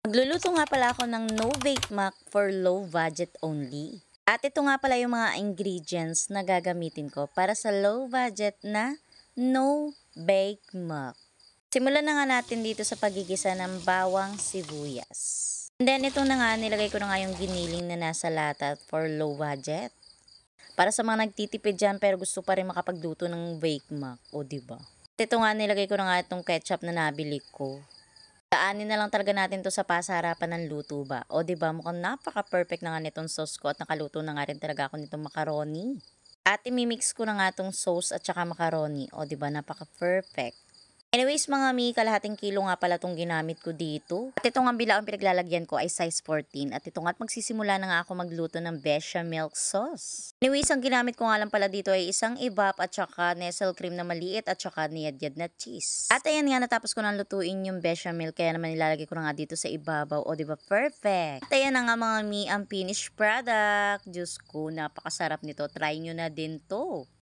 Magluluto nga pala ako ng no bake mac for low budget only. At ito nga pala yung mga ingredients na gagamitin ko para sa low budget na no bake mac. Simulan na nga natin dito sa pagigisa ng bawang sibuyas. And then ito na nga, nilagay ko na nga yung giniling na nasa lata for low budget. Para sa mga nagtitipid dyan pero gusto pa rin makapagluto ng bake mac, o diba? At ito nga, nilagay ko na nga itong ketchup na nabili ko. Daanin na lang talaga natin 'to sa pasaharapan ng luto ba. O 'di ba mukhang napaka-perfect na nga nitong sauce ko at nakaluto na nga rin talaga ako nitong macaroni. At imimix ko na nga 'tong sauce at saka macaroni. O 'di ba napaka-perfect. Anyways mga mi, kalahating kilo nga pala itong ginamit ko dito. At itong ang bilaong pinaglalagyan ko ay size 14. At ito nga't magsisimula na nga ako magluto ng bechamel sauce. Anyways, ang ginamit ko nga lang pala dito ay isang evap at saka nestle cream na maliit at saka niyadyad na cheese. At ayan nga, natapos ko nang lutuin yung bechamel kaya naman nilalagay ko na nga dito sa ibabaw. O diba perfect? At ayan na nga mga mi, ang finished product. Diyos ko, napakasarap nito. Try nyo na din to.